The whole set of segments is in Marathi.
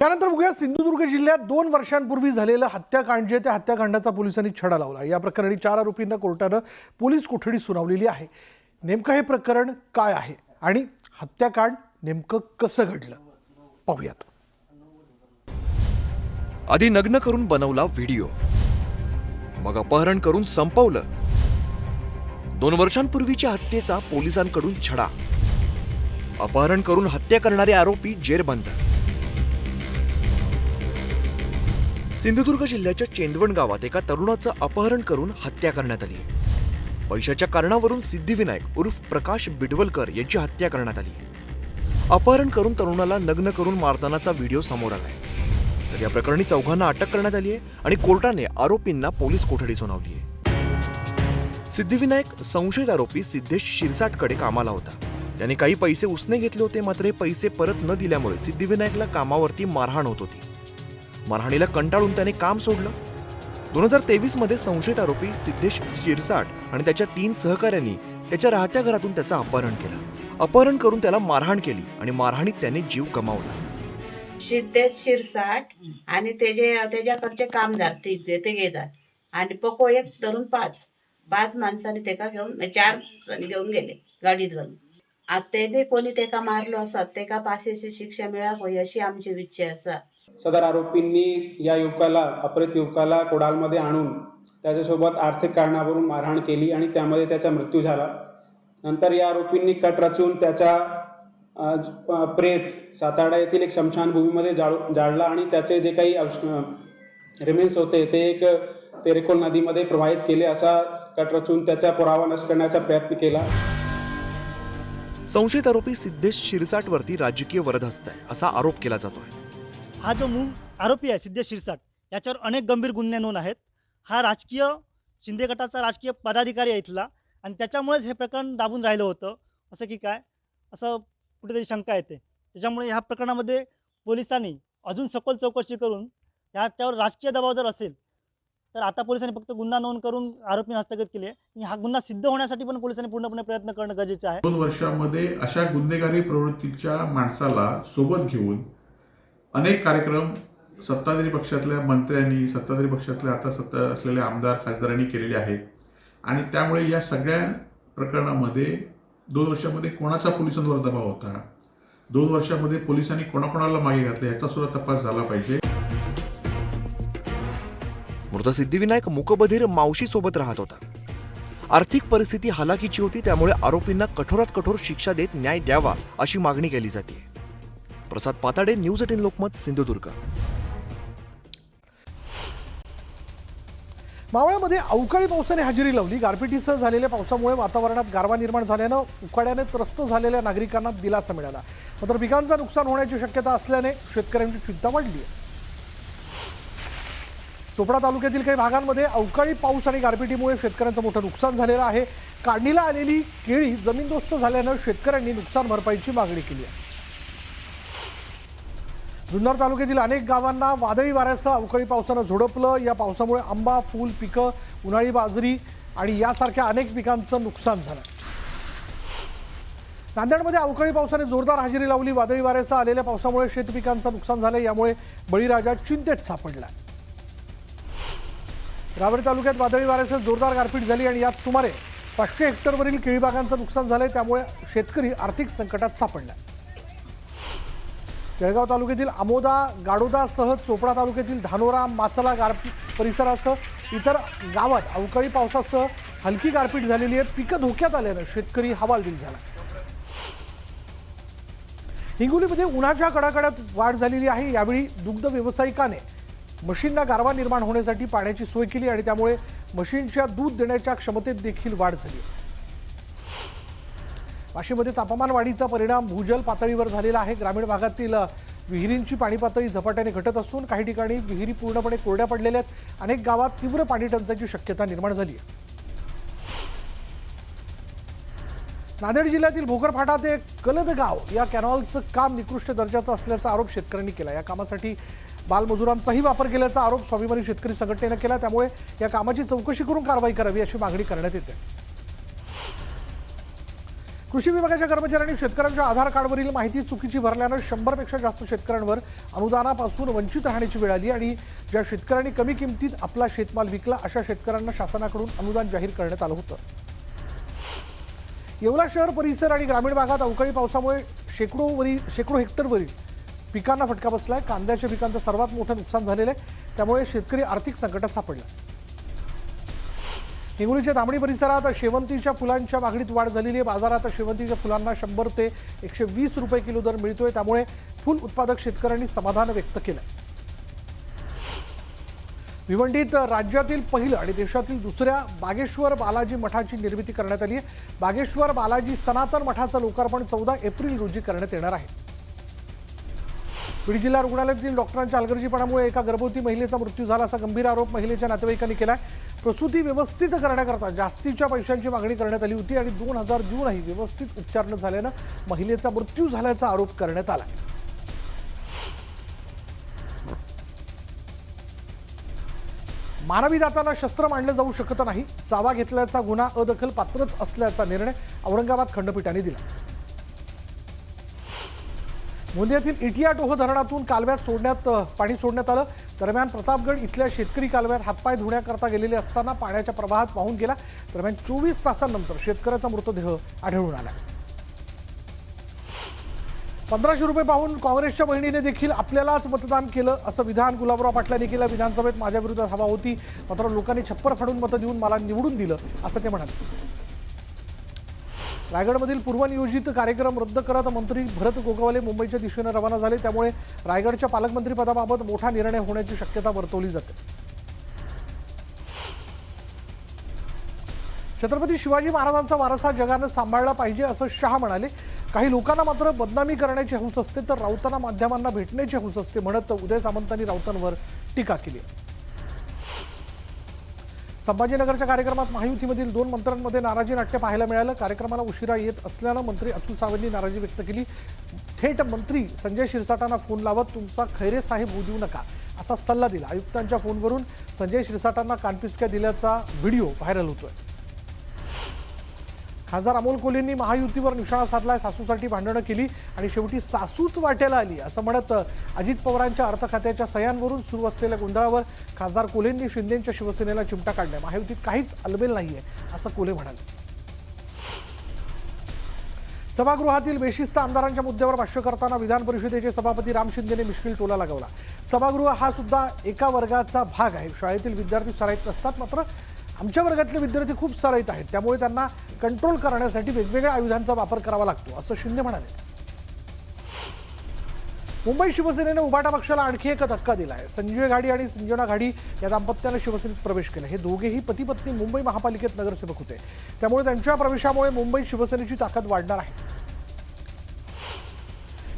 त्यानंतर बघूया सिंधुदुर्ग जिल्ह्यात 2 वर्षांपूर्वी झालेलं हत्याकांड जे त्या हत्याकांडाचा पोलिसांनी छडा लावला। या प्रकरणी 4 आरोपींना कोर्टानं पोलीस कोठडी सुनावलेली आहे। नेमकं हे प्रकरण काय आहे आणि हत्याकांड नेमकं कसं घडलं पाहूयात। आधी नग्न करून बनवला व्हिडिओ, मग अपहरण करून संपवलं। 2 वर्षांपूर्वीच्या हत्येचा पोलिसांकडून छडा, अपहरण करून हत्या करणारे आरोपी जेरबंद। सिंधुदुर्ग जिल्ह्याच्या चेंदवण गावात एका तरुणाचं अपहरण करून हत्या करण्यात आली। पैशाच्या कारणावरून सिद्धिविनायक उर्फ प्रकाश बिडवलकर यांची हत्या करण्यात आली। अपहरण करून तरुणाला नग्न करून मारतानाचा व्हिडिओ समोर आलाय। तर या प्रकरणी चौघांना अटक करण्यात आली आहे आणि कोर्टाने आरोपींना पोलीस कोठडी सुनावली आहे। सिद्धिविनायक संशयित आरोपी सिद्धेश शिरसाटकडे कामाला होता। त्याने काही पैसे उसने घेतले होते, मात्र हे पैसे परत न दिल्यामुळे सिद्धिविनायकला कामावरती मारहाण होत होती। मारहाणीला कंटाळून त्याने काम सोडलं। 2023 मध्ये संशयित आरोपी सिद्धेश शिरसाट आणि त्याच्या 3 सहकाऱ्यांनी त्याच्या राहत्या घरातून त्याचं अपहरण केलं। अपहरण करून त्याला मारहाण केली आणि मारहाणीत त्याने जीव गमावला। सिद्धेश शिरसाट आणि त्याच्याकडचे कामदार ते घेतात आणि पको एक धरून पाच माणसांनी तेका घेऊन 4 माणसांनी घेऊन गेले गाडीत घालून। आता त्याने कोणी तेका मारलो असत तेका फाशीची शिक्षा मिळावी अशी आमची इच्छा असा। सदर आरोपींनी या युवकाला अपहृत युवकाला कोडालमध्ये आणून त्याच्यासोबत आर्थिक कारणावरून मारहाण केली आणि त्यामध्ये त्याचा मृत्यू झाला। नंतर या आरोपींनी कट रचून त्याचा प्रेत सातारा येथील एक स्मशानभूमीमध्ये जाळला आणि त्याचे जे काही रिमेन्स होते ते एक तेरेखोल नदीमध्ये प्रवाहित केले। असा कट रचून त्याचा पुरावा नष्ट करण्याचा प्रयत्न केला। संशयित आरोपी सिद्धेश शिरसाटवरती राजकीय वरदहस्त आहे असा आरोप केला जातोय। हा जो मूळ आरोपी आहे सिद्धेश शिरसाट, याच्यावर अनेक गंभीर गुन्हे नोंद आहेत। हा राजकीय शिंदे गटाचा राजकीय पदाधिकारी आहे इथला आणि त्याच्यामुळेच हे प्रकरण दाबून राहिलं होतं असं की काय असं कुठेतरी शंका येते। त्याच्यामुळे ह्या प्रकरणामध्ये पोलिसांनी अजून सखोल चौकशी करून याच्यावर राजकीय दबाव जर असेल तर आता पोलिसांनी फक्त गुन्हा नोंद करून आरोपींना हस्तगत केली आहे आणि हा गुन्हा सिद्ध होण्यासाठी पण पोलिसांनी पूर्णपणे प्रयत्न करणं गरजेचं आहे। 2 वर्षांमध्ये अशा गुन्हेगारी प्रवृत्तीच्या माणसाला सोबत घेऊन अनेक कार्यक्रम सत्ताधारी पक्षातल्या मंत्र्यांनी, सत्ताधारी पक्षातल्या आता सत्ता असलेल्या आमदार खासदारांनी केलेले आहेत आणि त्यामुळे या सगळ्या प्रकरणामध्ये 2 वर्षांमध्ये कोणाचा पोलिसांवर दबाव होता, 2 वर्षांमध्ये पोलिसांनी कोणाकोणाला मागे घातले याचा सुद्धा तपास झाला पाहिजे। मृत सिद्धिविनायक मूकबधीर मावशी सोबत राहत होता। आर्थिक परिस्थिती हालाकीची होती, त्यामुळे आरोपींना कठोरात कठोर शिक्षा देत न्याय द्यावा अशी मागणी केली जाते। प्रसाद पाताडे, न्यूज 18 लोकमत, सिंधुदुर्ग। मावळामध्ये अवकाळी पावसाने हजेरी लावली। गारपिटीसह झालेल्या पावसामुळे वातावरणात गारवा निर्माण झाल्यानं उकाड्याने त्रस्त झालेल्या नागरिकांना दिलासा मिळाला। मात्र पिकांचं नुकसान होण्याची शक्यता असल्याने शेतकऱ्यांची चिंता वाढली आहे। चोपडा तालुक्यातील काही भागांमध्ये अवकाळी पाऊस आणि गारपिटीमुळे शेतकऱ्यांचं मोठं नुकसान झालेलं आहे। काढणीला आलेली केळी जमीनदोस्त झाल्यानं शेतकऱ्यांनी नुकसान भरपाईची मागणी केली आहे। जुन्नर तालुक्यातील अनेक गावांना वादळी वाऱ्यासह अवकाळी पावसानं झोडपलं। या पावसामुळे आंबा, फूल पिकं, उन्हाळी बाजरी आणि यासारख्या अनेक पिकांचं नुकसान झालं। नांदेडमध्ये अवकाळी पावसाने जोरदार हजेरी लावली। वादळी वाऱ्यासह आलेल्या पावसामुळे शेतपिकांचं नुकसान झालं। यामुळे बळीराजा चिंतेत सापडला। रावेर तालुक्यात वादळी वाऱ्यासह जोरदार गारपीट झाली आणि यात सुमारे 500 हेक्टरवरील केळी बागांचं नुकसान झालंय। त्यामुळे शेतकरी आर्थिक संकटात सापडला। जळगाव तालुक्यातील आमोदा, गाडोदासह चोपडा तालुक्यातील धानोरा, माचला परिसरासह इतर गावात अवकाळी पावसासह हलकी गारपीट झालेली आहे। पिकं धोक्यात आल्यानं शेतकरी हवालदिल झाला। हिंगोलीमध्ये उन्हाच्या कडाकड्यात वाढ झालेली आहे। यावेळी दुग्ध व्यावसायिकाने मशीनला गारवा निर्माण होण्यासाठी पाण्याची सोय केली आणि त्यामुळे मशीनच्या दूध देण्याच्या क्षमतेत देखील वाढ झाली। वाशीमध्ये तापमान वाढीचा परिणाम भूजल पातळीवर झालेला आहे। ग्रामीण भागातील विहिरींची पाणी पातळी झपाट्याने घटत असून काही ठिकाणी विहिरी पूर्णपणे कोरड्या पडलेल्या आहेत। अनेक गावात तीव्र पाणी टंचाईची शक्यता निर्माण झाली आहे। नांदेड जिल्ह्यातील भोकरफाटा ते कलदगाव या कॅनॉलचं काम निकृष्ट दर्जाचं असल्याचा आरोप शेतकऱ्यांनी केला। या कामासाठी बालमजुरांचाही वापर केल्याचा आरोप स्वाभिमानी शेतकरी संघटनेनं केला। त्यामुळे या कामाची चौकशी करून कारवाई करावी अशी मागणी करण्यात येते। कृषी विभागाच्या कर्मचाऱ्यांनी शेतकऱ्यांच्या आधार कार्डवरील माहिती चुकीची भरल्यानं 100पेक्षा जास्त शेतकऱ्यांवर अनुदानापासून वंचित राहण्याची वेळ आली आणि ज्या शेतकऱ्यांनी कमी किमतीत आपला शेतमाल विकला अशा शेतकऱ्यांना शासनाकडून अनुदान जाहीर करण्यात आलं होतं. येवला शहर परिसर आणि ग्रामीण भागात अवकाळी पावसामुळे शेकडो हेक्टरवरील पिकांना फटका बसलाय. कांद्याच्या पिकांचं सर्वात मोठं नुकसान झालेलं आहे. त्यामुळे शेतकरी आर्थिक संकटात सापडला. हिंगोलीच्या तांबडी परिसरात शेवंतीच्या फुलांच्या मागणीत वाढ झालेली आहे. बाजारात शेवंतीच्या फुलांना 100 ते 120 रुपये किलो दर मिळतोय. त्यामुळे फुल उत्पादक शेतकऱ्यांनी समाधान व्यक्त केलं. भिवंडीत राज्यातील पहिलं आणि देशातील दुसऱ्या बागेश्वर बालाजी मठाची निर्मिती करण्यात आली आहे. बागेश्वर बालाजी सनातन मठाचं लोकार्पण 14 एप्रिल रोजी करण्यात येणार आहे. बीड जिल्हा रुग्णालयातील डॉक्टरांच्या हलगर्जीपणामुळे एका गर्भवती महिलेचा मृत्यू झाला असा गंभीर आरोप महिलेच्या नातेवाईकांनी केलाय. प्रसूती व्यवस्थित करण्याकरता जास्तीच्या पैशांची मागणी करण्यात आली होती आणि 2000 देऊनही व्यवस्थित उपचार न झाल्यानं महिलेचा मृत्यू झाल्याचा आरोप करण्यात आला. मानवी दातांना शस्त्र मानलं जाऊ शकत नाही. चावा घेतल्याचा गुन्हा अदखल पात्रच असल्याचा निर्णय औरंगाबाद खंडपीठाने दिला. गोंदियातील इटिया टोह धरणातून कालव्यात पाणी सोडण्यात आलं. दरम्यान प्रतापगड इथल्या शेतकरी कालव्यात हातपाय धुण्याकरता गेलेले असताना पाण्याच्या प्रवाहात वाहून गेला. दरम्यान 24 तासांनंतर शेतकऱ्याचा मृतदेह आढळून आला. 1500 रुपये पाहून काँग्रेसच्या बहिणीने देखील आपल्यालाच मतदान केलं असं विधान गुलाबराव पाटलांनी केलं. विधानसभेत माझ्या विरोधात हवा होती, मात्र लोकांनी छप्पर फाडून मतं देऊन मला निवडून दिलं असं ते म्हणाले. रायगडमधील पूर्वनियोजित कार्यक्रम रद्द करत मंत्री भरत गोगावले मुंबईच्या दिशेने रवाना झाले. त्यामुळे रायगडच्या पालकमंत्रीपदाबाबत मोठा निर्णय होण्याची शक्यता वर्तवली जाते. छत्रपती शिवाजी महाराजांचा वारसा जगानं सांभाळला पाहिजे असं शाह म्हणाले. काही लोकांना मात्र बदनामी करण्याची हौस असते तर राऊतांना माध्यमांना भेटण्याची हौस असते म्हणत उदय सामंतांनी राऊतांवर टीका केली. संभाजीनगरच्या कार्यक्रमात महायुतीमधील 2 मंत्र्यांमध्ये नाराजी नाट्य पाहायला मिळालं. कार्यक्रमाला उशिरा येत असल्यानं मंत्री अतुल सावेंनी नाराजी व्यक्त केली. थेट मंत्री संजय शिरसाटांना फोन लावत तुमचा खैरे साहेब होऊ देऊ नका असा सल्ला दिला. आयुक्तांच्या फोनवरून संजय शिरसाटांना कानपिचक्या दिल्याचा व्हिडिओ व्हायरल होतोय. खासदार अमोल कोल्हेंनी महायुतीवर निशाणा साधलाय. सासूसाठी भांडणं केली आणि शेवटी सासूच वाटेला आली असं म्हणत अजित पवारांच्या अर्थ खात्याच्या सह्यांवरून सुरू असलेल्या गोंधळावर खासदार कोल्हेंनी शिंदेंच्या शिवसेनेला चिमटा काढलाय. महायुतीत काहीच अलबेल नाहीये असं कोल्हे म्हणाले. सभागृहातील बेशिस्त आमदारांच्या मुद्द्यावर भाष्य करताना विधान परिषदेचे सभापती राम शिंदेने मिश्किल टोला लगावला. सभागृह हा सुद्धा एका वर्गाचा भाग आहे. शाळेतील विद्यार्थी सराईत नसतात, मात्र आमच्या वर्गातले विद्यार्थी खूप सराईत आहेत. त्यामुळे त्यांना कंट्रोल करण्यासाठी वेगवेगळ्या आयुधांचा वापर करावा लागतो असं शिंदे म्हणाले. मुंबई शिवसेनेनं उभाटा पक्षाला आणखी एक धक्का दिलाय. संजय घाडी आणि संजना घाडी या दाम्पत्यानं शिवसेनेत प्रवेश केला. हे दोघेही पती पत्नी मुंबई महापालिकेत नगरसेवक होते. त्यामुळे त्यांच्या प्रवेशामुळे मुंबई शिवसेनेची ताकद वाढणार आहे.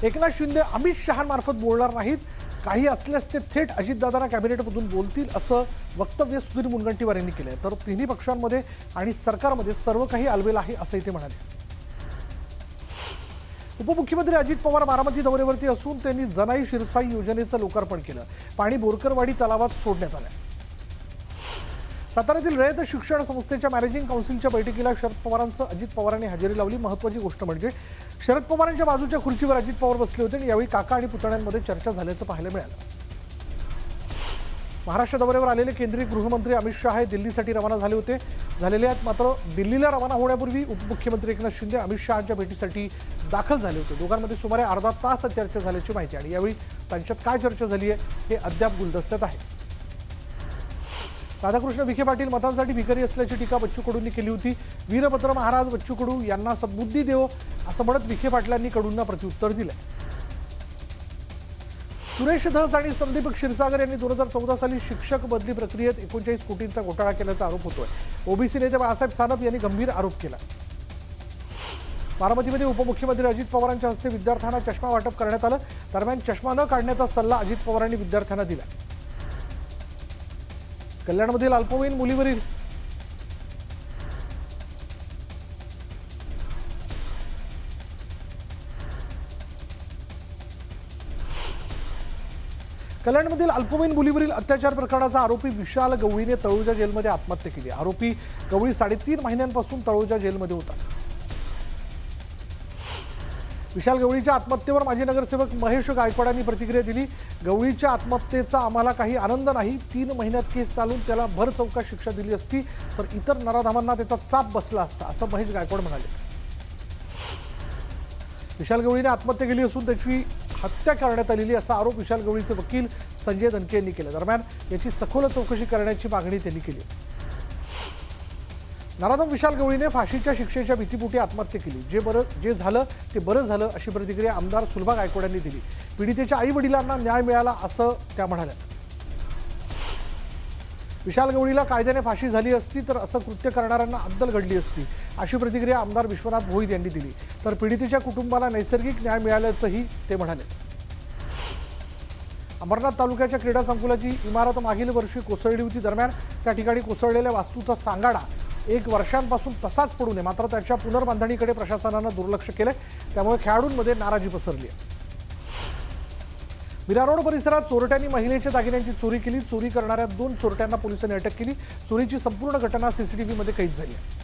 एकनाथ शिंदे अमित शहांमार्फत बोलणार नाहीत. काही असल्यास ते थेट अजितदादांना कॅबिनेटमधून बोलतील असं वक्तव्य सुधीर मुनगंटीवार यांनी केलंय. तर तिन्ही पक्षांमध्ये आणि सरकारमध्ये सर्व काही अलबेल आहे असंही ते म्हणाले. उपमुख्यमंत्री अजित पवार बारामती दौऱ्यावरती असून त्यांनी जनाई शिरसाई योजनेचं लोकार्पण केलं. पाणी बोरकरवाडी तलावात सोडण्यात आलं. साताऱ्यातील रयत शिक्षण संस्थेच्या मॅनेजिंग काउन्सिलच्या बैठकीला शरद पवारांसह अजित पवारांनी हजेरी लावली. महत्त्वाची गोष्ट म्हणजे शरद पवारांच्या बाजूच्या खुर्चीवर अजित पवार बसले होते आणि यावेळी काका आणि पुतण्यांमध्ये चर्चा झाल्याचं पाहायला मिळालं. महाराष्ट्र दौऱ्यावर आलेले केंद्रीय गृहमंत्री अमित शहा हे दिल्लीसाठी रवाना झालेले आहेत. मात्र दिल्लीला रवाना होण्यापूर्वी उपमुख्यमंत्री एकनाथ शिंदे अमित शहांच्या भेटीसाठी दाखल झाले होते. दोघांमध्ये सुमारे अर्धा तास चर्चा झाल्याची माहिती आणि यावेळी त्यांच्यात काय चर्चा झाली आहे हे अद्याप गुलदस्त्यात आहे. राधाकृष्ण विखे पाटील मतांसाठी भिकारी असल्याची टीका बच्चू कडूंनी केली होती. वीरभद्र महाराज बच्चू कडू यांना सद्बुद्धी देवो असं म्हणत विखे पाटलांनी कडूंना प्रत्युत्तर दिलं. सुरेश धस आणि संदीप क्षीरसागर यांनी 2014 साली शिक्षक बदली प्रक्रियेत 39 कोटींचा घोटाळा केल्याचा आरोप होतोय. ओबीसी नेते बाळासाहेब सानप यांनी गंभीर आरोप केला. बारामतीमध्ये उपमुख्यमंत्री अजित पवारांच्या हस्ते विद्यार्थ्यांना चष्मा वाटप करण्यात आलं. दरम्यान चष्मा न काढण्याचा सल्ला अजित पवारांनी विद्यार्थ्यांना दिला. कल्याणमधील अल्पवयीन मुलीवरील अत्याचार प्रकरणाचा आरोपी विशाल गवळीने तळोजा जेलमध्ये आत्महत्या केली. आरोपी गवळी 3.5 महिन्यांपासून तळोजा जेलमध्ये होता. विशाल गवळीच्या आत्महत्येवर माजी नगरसेवक महेश गायकवाडांनी प्रतिक्रिया दिली. गवळीच्या आत्महत्येचा आम्हाला काही आनंद नाही. 3 महिन्यात केस चालून त्याला भर चौकात शिक्षा दिली असती तर इतर नराधामांना त्याचा चाप बसला असता, असं महेश गायकवाड म्हणाले. विशाल गवळीने आत्महत्या केली असून त्याची हत्या करण्यात आलेली असा आरोप विशाल गवळीचे वकील संजय दनके यांनी केला. दरम्यान याची सखोल चौकशी करण्याची मागणी त्यांनी केली. नराधम विशाल गवळीने फाशीच्या शिक्षेच्या भीतीपोटी आत्महत्या केली. जे झालं ते बरं झालं अशी प्रतिक्रिया आमदार सुलभा गायकवाड यांनी दिली. पीडितेच्या आई वडिलांना न्याय मिळाला असं त्या म्हणाल्या. विशाल गवळीला कायद्याने फाशी झाली असती तर असं कृत्य करणाऱ्यांना अद्दल घडली असती, अशी प्रतिक्रिया आमदार विश्वनाथ भोईर यांनी दिली. तर पीडितेच्या कुटुंबाला नैसर्गिक न्याय मिळाल्याचंही ते म्हणाले. अंबरनाथ तालुक्याच्या क्रीडा संकुलाची इमारत मागील वर्षी कोसळली होती. दरम्यान त्या ठिकाणी कोसळलेल्या वास्तूचा सांगाडा 1 वर्षांपासून तसाच पडू नये, मात्र त्याच्या पुनर्बांधणीकडे प्रशासनानं दुर्लक्ष केलंय. त्यामुळे खेळाडूंमध्ये नाराजी पसरली आहे. विरा रोड परिसरात चोरट्यांनी महिलेच्या दागिन्यांची चोरी केली. चोरी करणाऱ्या 2 चोरट्यांना पोलिसांनी अटक केली. चोरीची संपूर्ण घटना सीसीटीव्हीमध्ये कैद झाली आहे.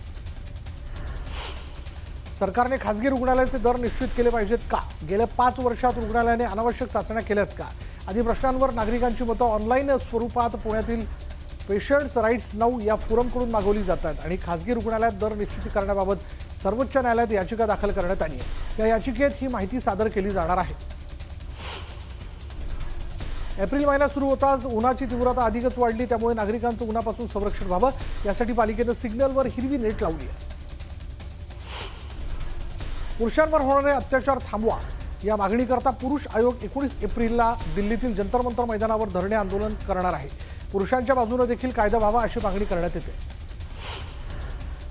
सरकारने खासगी रुग्णालयाचे दर निश्चित केले पाहिजेत का? गेल्या 5 वर्षात रुग्णालयाने अनावश्यक चाचण्या केल्यात का? आदी प्रश्नांवर नागरिकांची मतं ऑनलाईन स्वरूपात पुण्यातील पेशंट्स राईट्स नाऊ या फोरमकडून मागवली जातात आणि खासगी रुग्णालयात दर निश्चित करण्याबाबत सर्वोच्च न्यायालयात याचिका दाखल करण्यात आली आहे. या याचिकेत ही माहिती सादर केली जाणार आहे. एप्रिल महिना सुरू होताच उन्हाची तीव्रता अधिकच वाढली. त्यामुळे नागरिकांचं उन्हापासून संरक्षण व्हावं यासाठी पालिकेनं सिग्नलवर हिरवी नेट लावली आहे. पुरुषांवर होणारे अत्याचार थांबवा या मागणीकरता पुरुष आयोग 19 एप्रिलला दिल्लीतील जंतर मंतर मैदानावर धरणे आंदोलन करणार आहे. पुरुषांच्या बाजूने देखील कायदा व्हावा अशी मागणी करण्यात येते.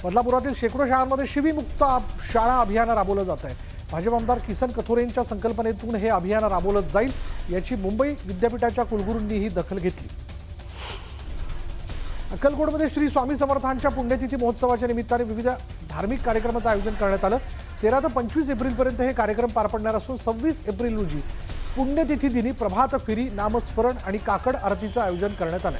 बदलापुरातील शेकडो शाळांमध्ये शिवीमुक्त शाळा अभियान राबवलं जात आहे. भाजप आमदार किसन कथोरेंच्या संकल्पनेतून हे अभियान राबवलं जाईल याची मुंबई विद्यापीठाच्या कुलगुरूंनीही दखल घेतली. अक्कलकोटमध्ये श्री स्वामी समर्थांच्या पुण्यतिथी महोत्सवाच्या निमित्ताने विविध धार्मिक कार्यक्रमाचं आयोजन करण्यात आलं. 13 ते 25 एप्रिलपर्यंत हे कार्यक्रम पार पडणार असून 26 एप्रिल रोजी पुण्यतिथी दिनी प्रभात फेरी, नामस्मरण आणि काकड आरतीचं आयोजन करण्यात आलं.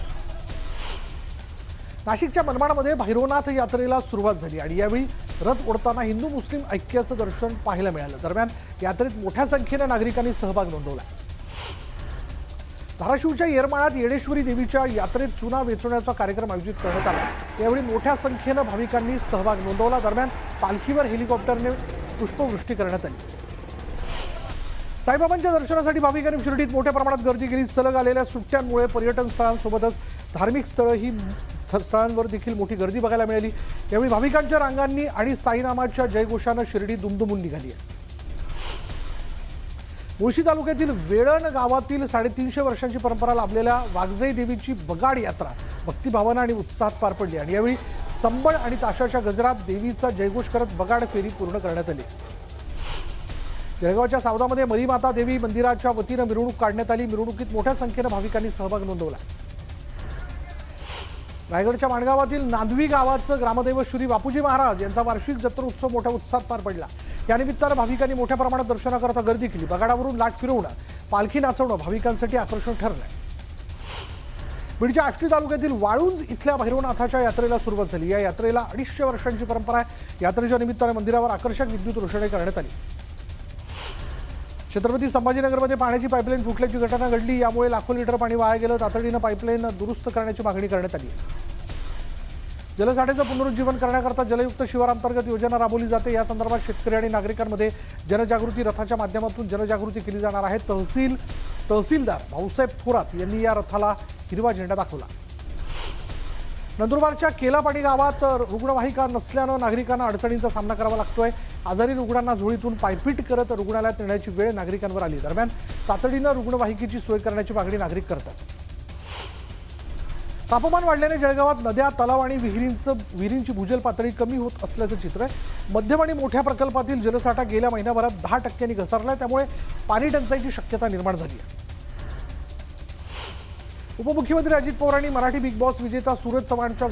नाशिकच्या मनमाडमध्ये भैरवनाथ यात्रेला सुरुवात झाली आणि यावेळी रथ ओढताना हिंदू मुस्लिम ऐक्याचं दर्शन पाहायला मिळालं. दरम्यान यात्रेत मोठ्या संख्येनं नागरिकांनी सहभाग नोंदवला. धाराशिवच्या येरमाळ्यात येडेश्वरी देवीच्या यात्रेत चुना वेचवण्याचा कार्यक्रम आयोजित करण्यात आला. यावेळी मोठ्या संख्येनं भाविकांनी सहभाग नोंदवला. दरम्यान पालखीवर हेलिकॉप्टरने पुष्पवृष्टी करण्यात आली. साईबाबांच्या दर्शनासाठी भाविकांनी शिर्डीत मोठ्या प्रमाणात गर्दी केली. सलग आलेल्या सुट्ट्यांमुळे पर्यटन स्थळांसोबतच धार्मिक स्थळांवर देखील मोठी गर्दी बघायला मिळाली. यावेळी भाविकांच्या रांगांनी आणि साईनामाच्या जयघोषानं शिर्डी दुमदुमून निघाली आहे. मुळशी तालुक्यातील वेळण गावातील 350 वर्षांची परंपरा लाभलेल्या वाघजाई देवीची बगाड यात्रा भक्तिभावानं आणि उत्साहात पार पडली आणि यावेळी संबळ आणि ताशाच्या गजरात देवीचा जयघोष करत बगाड फेरी पूर्ण करण्यात आली. जळगावच्या सावदामध्ये मरीमाता देवी मंदिराच्या वतीनं मिरवणूक काढण्यात आली. मिरवणुकीत मोठ्या संख्येनं भाविकांनी सहभाग नोंदवला. रायगडच्या माणगावातील नांदवी गावाचं ग्रामदैवत श्री बापूजी महाराज यांचा वार्षिक जत्रोत्सव मोठ्या उत्साहात पार पडला. या निमित्तानं भाविकांनी मोठ्या प्रमाणात दर्शनाकरता गर्दी केली. बगाडावरून लाट फिरवणं, पालखी नाचवणं भाविकांसाठी आकर्षण ठरलंय. बीडच्या आष्टी तालुक्यातील वाळुंज इथल्या भैरवनाथाच्या यात्रेला सुरुवात झाली. या यात्रेला 250 वर्षांची परंपरा आहे. यात्रेच्या निमित्तानं मंदिरावर आकर्षक विद्युत रोषणाई करण्यात आली. छत्रपती संभाजीनगरमध्ये पाण्याची पाईपलाईन फुटल्याची घटना घडली. यामुळे लाखो लिटर पाणी वाया गेलं. तातडीनं पाईपलाईन दुरुस्त करण्याची मागणी करण्यात आली. जलसाठ्याचं पुनरुज्जीवन करण्याकरता जलयुक्त शिवारांतर्गत योजना राबवली जाते. या संदर्भात शेतकरी आणि नागरिकांमध्ये जनजागृती रथाच्या माध्यमातून जनजागृती केली जाणार आहे. तहसीलदार भाऊसाहेब थोरात यांनी या रथाला हिरवा झेंडा दाखवला. नंदुरबारच्या केलापाणी गावात रुग्णवाहिका नसल्यानं नागरिकांना अडचणींचा सामना करावा लागतोय. आजारी रुग्णांना झोळीतून पायपीट करत रुग्णालयात नेण्याची वेळ नागरिकांवर आली. दरम्यान तातडीनं रुग्णवाहिकेची सोय करण्याची मागणी नागरिक करतात. तापमान वाढल्याने जळगावात नद्या, तलाव आणि विहिरींची भूजल पातळी कमी होत असल्याचं चित्र आहे. मध्यम आणि मोठ्या प्रकल्पातील जलसाठा गेल्या महिन्याभरात 10% घसरलाय. त्यामुळे पाणी टंचाईची शक्यता निर्माण झाली आहे. उपमुख्यमंत्री अजित पवारांनी मराठी बिग बॉस विजेता सूरज चव्हाणच्या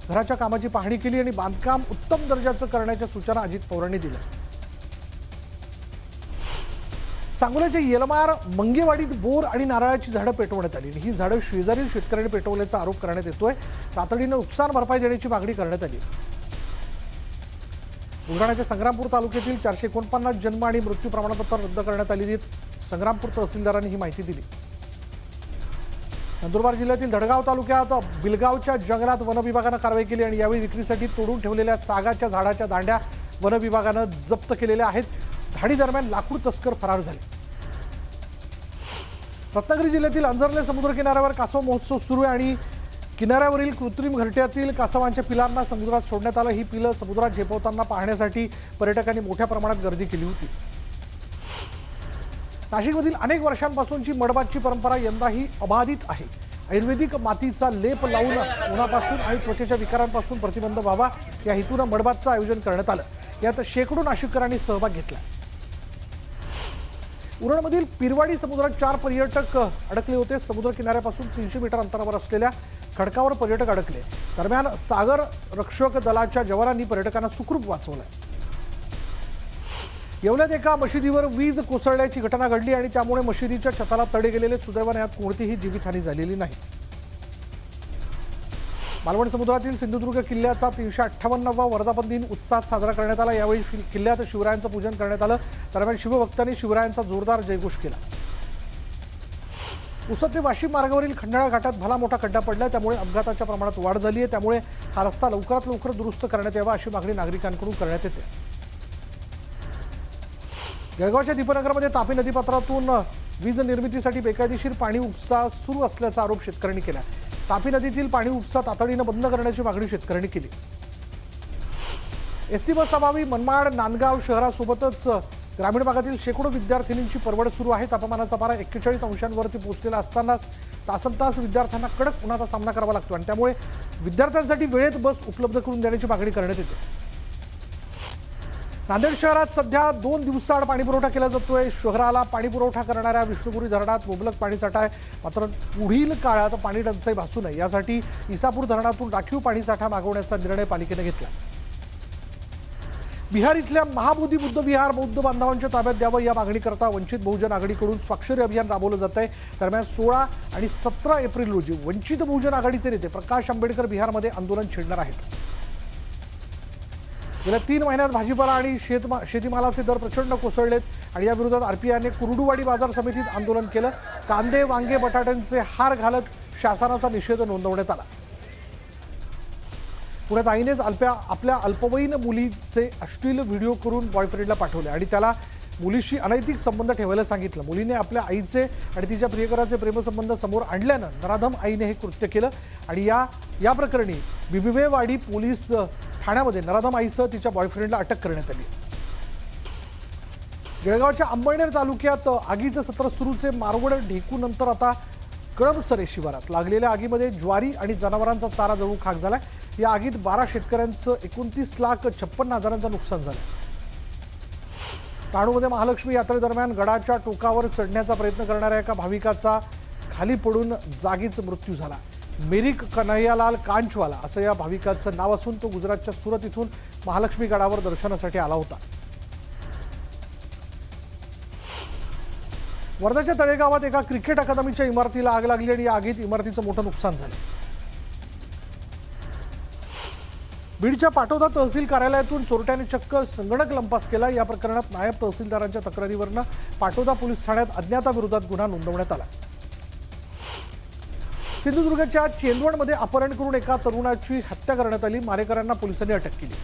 घराच्या कामाची पाहणी केली आणि बांधकाम उत्तम दर्जाचं करण्याच्या सूचना अजित पवारांनी दिल्या. सांगोल्याच्या येलमार मंगेवाडीत बोर आणि नारळाची झाडं पेटवण्यात आली. ही झाडं शेजारील शेतकऱ्यांनी पेटवल्याचा आरोप करण्यात येतोय. तातडीनं नुकसान भरपाई देण्याची मागणी करण्यात आली. बुलढाण्याच्या संग्रामपूर तालुक्यातील 449 जन्म आणि मृत्यू प्रमाणपत्र रद्द करण्यात आलेली आहेत. संग्रामपूर तहसीलदारांनी ही माहिती दिली. नंदुरबार जिल्ह्यातील धडगाव तालुक्यात बिलगावच्या जंगलात वनविभागानं कारवाई केली आणि यावेळी विक्रीसाठी तोडून ठेवलेल्या सागाच्या झाडाच्या दांड्या वनविभागानं जप्त केलेल्या आहेत. धाडी दरम्यान लाकूड तस्कर फरार झाले. रत्नागिरी जिल्ह्यातील अंजर्ले समुद्र किनाऱ्यावर कासव महोत्सव सुरू आहे आणि किनाऱ्यावरील कृत्रिम घरट्यातील कासवांच्या पिलांना समुद्रात सोडण्यात आलं. ही पिलं समुद्रात झेपवताना पाहण्यासाठी पर्यटकांनी मोठ्या प्रमाणात गर्दी केली होती. नाशिकमधील अनेक वर्षांपासूनची मडबातची परंपरा यंदाही अबाधित आहे. आयुर्वेदिक मातीचा लेप लावून उन्हापासून आणि त्वचेच्या विकारांपासून प्रतिबंध व्हावा या हेतूनं मडबातचं आयोजन करण्यात आलं. यात शेकडो नाशिककरांनी सहभाग घेतला. उरणमधील पिरवाडी समुद्रात 4 पर्यटक अडकले होते. समुद्र किनाऱ्यापासून 300 मीटर अंतरावर असलेल्या खडकावर पर्यटक अडकले. दरम्यान सागर रक्षक दलाच्या जवानांनी पर्यटकांना सुखरूप वाचवलं. येवल्यात एका मशिदीवर वीज कोसळल्याची घटना घडली आणि त्यामुळे मशिदीच्या छताला तडे गेलेले. सुदैवाने यात कोणतीही जीवितहानी झालेली नाही. मालवण समुद्रातील सिंधुदुर्ग किल्ल्याचा 358वा वर्धापन दिन उत्साहात साजरा करण्यात आला. यावेळी किल्ल्यात शिवरायांचं पूजन करण्यात आलं. दरम्यान शिवभक्तांनी शिवरायांचा जोरदार जयघोष केला. पुसद ते वाशिम मार्गावरील खंडाळा घाटात भला मोठा खड्डा पडला. त्यामुळे अपघाताच्या प्रमाणात वाढ झाली आहे. त्यामुळे हा रस्ता लवकरात लवकर दुरुस्त करण्यात यावा अशी मागणी नागरिकांकडून करण्यात येते. जळगावच्या दीपनगरमध्ये तापी नदीपात्रातून वीज निर्मितीसाठी बेकायदेशीर पाणी उपसा सुरू असल्याचा आरोप शेतकऱ्यांनी केला. तापी नदीतील पाणी उपसा तातडीनं बंद करण्याची मागणी शेतकऱ्यांनी केली. एसटी बस अभावी मनमाड नांदगाव शहरासोबतच ग्रामीण भागातील शेकडो विद्यार्थिनींची परवड सुरू आहे. तापमानाचा पारा 41 अंशांवरती पोहोचलेला असतानाच तासनतास विद्यार्थ्यांना कडक उन्हाचा सामना करावा लागतो आणि त्यामुळे विद्यार्थ्यांसाठी वेळेत बस उपलब्ध करून देण्याची मागणी करण्यात येते. नांदेड शहरात सध्या 2 दिवसाआड पाणीपुरवठा केला जातोय. शहराला पाणीपुरवठा करणाऱ्या विष्णुपुरी धरणात मुबलक पाणीसाठा आहे. मात्र पुढील काळात पाणी टंचाई भासू नये यासाठी इसापूर धरणातून राखीव पाणीसाठा मागवण्याचा निर्णय पालिकेने घेतला. बिहार इथल्या महाबोधी बुद्ध विहार बौद्ध बांधवांच्या ताब्यात द्यावं या मागणीकरता वंचित बहुजन आघाडीकडून स्वाक्षरी अभियान राबवलं जात आहे. दरम्यान 16 आणि 17 एप्रिल रोजी वंचित बहुजन आघाडीचे नेते प्रकाश आंबेडकर बिहारमध्ये आंदोलन छेडणार आहेत. गेल्या 3 महिन्यात भाजीपाला आणि शेतीमालाचे दर प्रचंड कोसळलेत आणि या विरोधात आरपीआयने कुर्डुवाडी बाजार समितीत आंदोलन केलं. कांदे वांगे बटाट्यांचे हार घालत शासनाचा निषेध नोंदवण्यात आला. पुण्यात आईनेच आपल्या अल्पवयीन मुलीचे अश्लील व्हिडिओ करून बॉयफ्रेंडला पाठवले आणि त्याला मुलीशी अनैतिक संबंध ठेवायला सांगितलं. मुलीने आपल्या आईचे आणि तिच्या प्रियकराचे प्रेमसंबंध समोर आणल्यानं नराधम आईने हे कृत्य केलं आणि या प्रकरणी बिबिवेवाडी पोलीस ठाण्यामध्ये नराधम आईसह तिच्या बॉयफ्रेंडला अटक करण्यात आली. जळगावच्या अंबळनेर तालुक्यात आगीचं सत्र सुरूचे. मारवड ढेकूनंतर आता कळमसरे शिवारात लागलेल्या आगीमध्ये ज्वारी आणि जनावरांचा चारा जळून खाक झाला. या आगीत 12 शेतकऱ्यांचं 29,56,000चं नुकसान झालं. डहाणूमध्ये महालक्ष्मी यात्रेदरम्यान गडाच्या टोकावर चढण्याचा प्रयत्न करणाऱ्या एका भाविकाचा खाली पडून जागीच मृत्यू झाला. मेरिक कन्हैयालाल कांचवाला असं या भाविकाचं नाव असून तो गुजरातच्या सुरत इथून महालक्ष्मी गडावर दर्शनासाठी आला होता. वर्धाच्या तळेगावात एका क्रिकेट अकादमीच्या इमारतीला आग लागली आणि या आगीत इमारतीचं मोठं नुकसान झालं. बीडच्या पाटोदा तहसील कार्यालयातून चोरट्याने चक्क संगणक लंपास केला. या प्रकरणात नायब तहसीलदारांच्या तक्रारीवरनं पाटोदा पोलीस ठाण्यात अज्ञाताविरोधात गुन्हा नोंदवण्यात आला. सिंधुदुर्गच्या चेंदवडमध्ये अपहरण करून एका तरुणाची हत्या करण्यात आली. मारेकऱ्यांना पोलिसांनी अटक केली.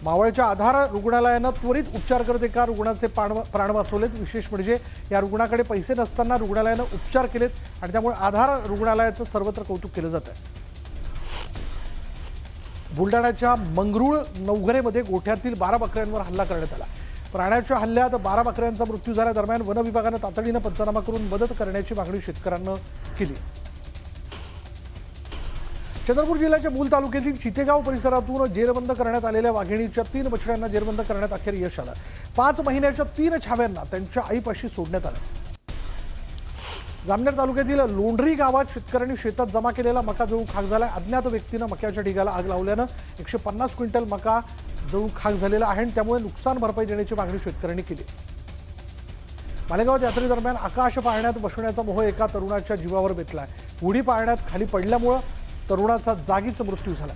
मावळच्या आधार रुग्णालयानं त्वरित उपचार करत एका रुग्णाचे प्राण वाचवलेत. विशेष म्हणजे या रुग्णाकडे पैसे नसताना रुग्णालयानं उपचार केलेत आणि त्यामुळे आधार रुग्णालयाचं सर्वत्र कौतुक केलं जात आहे. बुलढाण्याच्या मंगरुळ नवघरेमध्ये गोठ्यातील 12 बकऱ्यांवर हल्ला करण्यात आला. प्राण्याच्या हल्ल्यात 12 बकऱ्यांचा मृत्यू झाला. दरम्यान वन विभागानं तातडीनं पंचनामा करून मदत करण्याची मागणी शेतकऱ्यांना केली. चंद्रपूर जिल्ह्याच्या मूल तालुक्यातील चितेगाव परिसरातून जेरबंद करण्यात आलेल्या वाघिणीच्या 3 बछड्यांना जेरबंद करण्यात अखेर यश आलं. 5 महिन्याच्या 3 छाव्यांना त्यांच्या आईपाशी सोडण्यात आलं. जामनेर तालुक्यातील लोंढरी गावात शेतकऱ्यांनी शेतात जमा केलेला मका जळून खाक झाला. अज्ञात व्यक्तीनं मक्याच्या ढिगाला आग लावल्यानं 150 क्विंटल मका जळून खाक झालेला आहे आणि त्यामुळे नुकसान भरपाई देण्याची मागणी शेतकऱ्यांनी केली. मालेगाव यात्रेदरम्यान आकाश पाळण्यात बसण्याचा मोह एका तरुणाच्या जीवावर बेतलाय. उडी पाळण्यात खाली पडल्यामुळे तरुणाचा जागीच मृत्यू झाला.